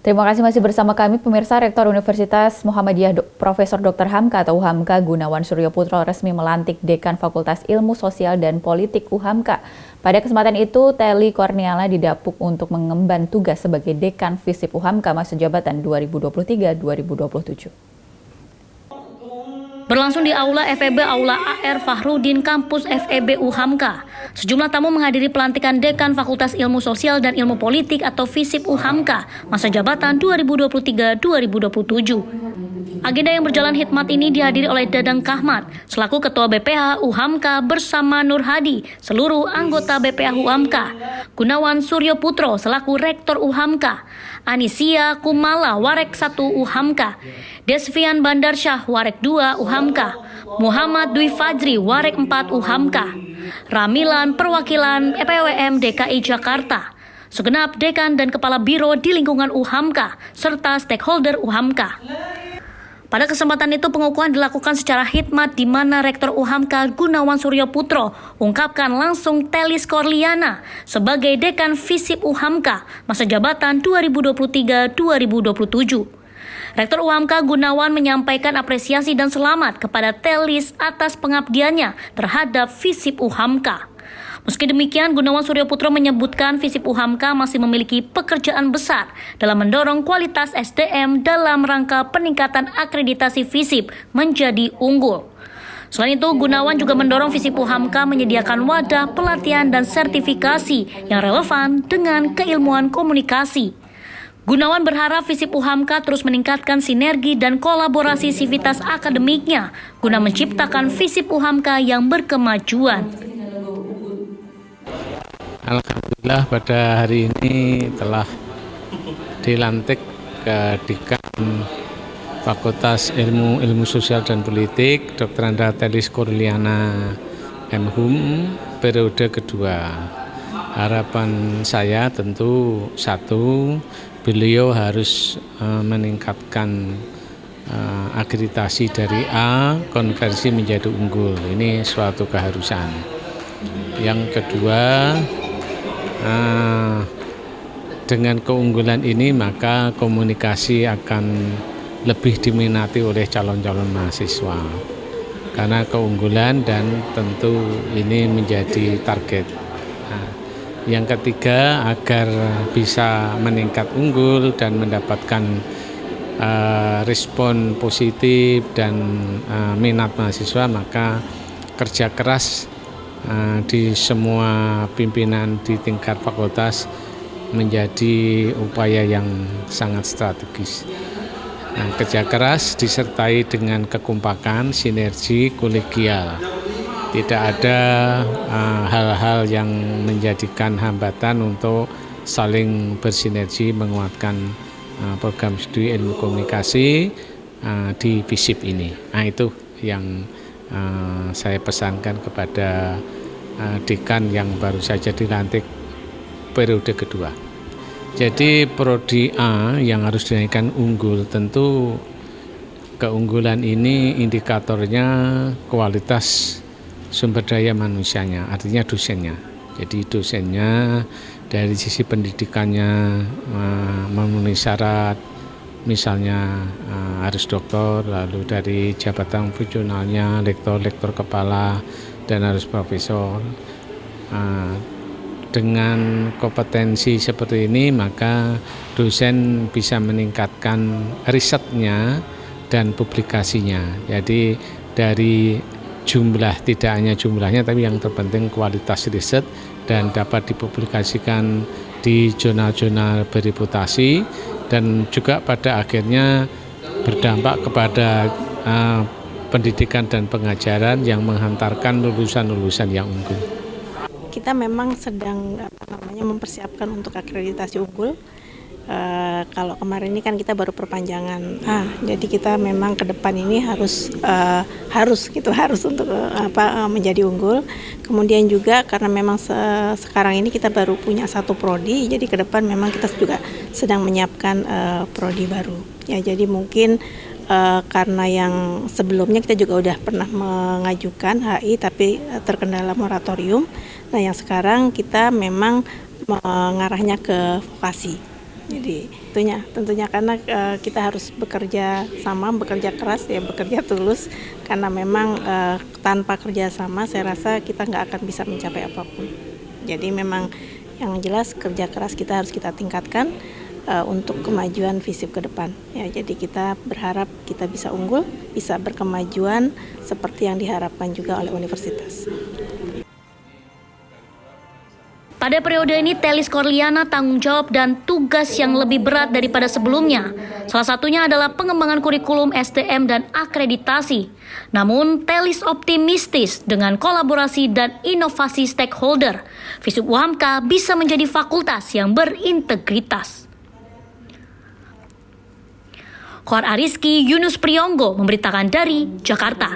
Terima kasih masih bersama kami pemirsa. Rektor Universitas Muhammadiyah Profesor Dr. Hamka atau UHAMKA Gunawan Suryo Putro resmi melantik Dekan Fakultas Ilmu Sosial dan Politik UHAMKA. Pada kesempatan itu, Telly Korniala didapuk untuk mengemban tugas sebagai Dekan Visip UHAMKA masa jabatan 2023-2027. Berlangsung di Aula FEB Aula AR Fahrudin Kampus FEB UHAMKA. Sejumlah tamu menghadiri pelantikan Dekan Fakultas Ilmu Sosial dan Ilmu Politik atau Visip UHAMKA masa jabatan 2023-2027. Agenda yang berjalan hikmat ini dihadiri oleh Dadang Kahmat selaku Ketua BPH UHAMKA bersama Nur Hadi, seluruh anggota BPH UHAMKA, Gunawan Suryo Putro selaku Rektor UHAMKA, Anisia Kumala Warek 1 UHAMKA, Desvian Bandarsyah Warek 2 UHAMKA, Muhammad Dwi Fajri Warek 4 UHAMKA, Ramilan Perwakilan EPWM DKI Jakarta, segenap dekan dan kepala biro di lingkungan UHAMKA, serta stakeholder UHAMKA. Pada kesempatan itu pengukuhan dilakukan secara hikmat di mana Rektor UHAMKA Gunawan Suryo Putro ungkapkan langsung Telly Korniala sebagai Dekan Visip UHAMKA masa jabatan 2023-2027. Rektor UHAMKA Gunawan menyampaikan apresiasi dan selamat kepada Telly atas pengabdiannya terhadap Visip UHAMKA. Meski demikian, Gunawan Suryo Putro menyebutkan Visip UHAMKA masih memiliki pekerjaan besar dalam mendorong kualitas SDM dalam rangka peningkatan akreditasi Visip menjadi unggul. Selain itu, Gunawan juga mendorong Visip UHAMKA menyediakan wadah pelatihan dan sertifikasi yang relevan dengan keilmuan komunikasi. Gunawan berharap Visip UHAMKA terus meningkatkan sinergi dan kolaborasi sivitas akademiknya guna menciptakan Visip UHAMKA yang berkemajuan. Alhamdulillah pada hari ini telah dilantik ke Dekan Fakultas Ilmu Sosial dan Politik Dr. Telly Korniala MHum periode kedua. Harapan saya tentu satu, beliau harus meningkatkan akreditasi dari A konversi menjadi unggul. Ini suatu keharusan. Yang kedua, dengan keunggulan ini maka komunikasi akan lebih diminati oleh calon-calon mahasiswa karena keunggulan dan tentu ini menjadi target. Yang ketiga, agar bisa meningkat unggul dan mendapatkan respon positif dan minat mahasiswa, maka kerja keras di semua pimpinan di tingkat fakultas menjadi upaya yang sangat strategis. Kerja keras disertai dengan kekompakan, sinergi, kolegial. Tidak ada hal-hal yang menjadikan hambatan untuk saling bersinergi menguatkan program studi ilmu komunikasi di Visip ini. Nah, itu yang saya pesankan kepada dekan yang baru saja dilantik periode kedua. Jadi prodi A yang harus dinaikkan unggul, tentu keunggulan ini indikatornya kualitas sumber daya manusianya, artinya dosennya. Jadi dosennya dari sisi pendidikannya memenuhi syarat, misalnya harus doktor, lalu dari jabatan fungsionalnya lektor kepala, dan harus profesor. Dengan kompetensi seperti ini maka dosen bisa meningkatkan risetnya dan publikasinya. Jadi dari jumlah, tidak hanya jumlahnya tapi yang terpenting kualitas riset dan dapat dipublikasikan di jurnal-jurnal bereputasi dan juga pada akhirnya berdampak kepada pendidikan dan pengajaran yang menghantarkan lulusan-lulusan yang unggul. Kita memang sedang mempersiapkan untuk akreditasi unggul. Kalau kemarin ini kan kita baru perpanjangan. Jadi kita memang ke depan ini harus untuk menjadi unggul. Kemudian juga karena memang sekarang ini kita baru punya satu prodi, jadi ke depan memang kita juga sedang menyiapkan prodi baru. Ya, jadi mungkin karena yang sebelumnya kita juga udah pernah mengajukan HI tapi terkendala moratorium. Nah, yang sekarang kita memang mengarahnya ke vokasi. Jadi tentunya karena kita harus bekerja sama, bekerja keras, ya bekerja tulus. Karena memang tanpa kerja sama, saya rasa kita nggak akan bisa mencapai apapun. Jadi memang yang jelas kerja keras kita harus kita tingkatkan untuk kemajuan FISIP ke depan. Ya, jadi kita berharap kita bisa unggul, bisa berkemajuan seperti yang diharapkan juga oleh universitas. Pada periode ini, Telis Korliana tanggung jawab dan tugas yang lebih berat daripada sebelumnya. Salah satunya adalah pengembangan kurikulum SDM dan akreditasi. Namun, Telis optimistis dengan kolaborasi dan inovasi stakeholder, FISIP UHAMKA bisa menjadi fakultas yang berintegritas. Khor Ariski, Yunus Priyonggo memberitakan dari Jakarta.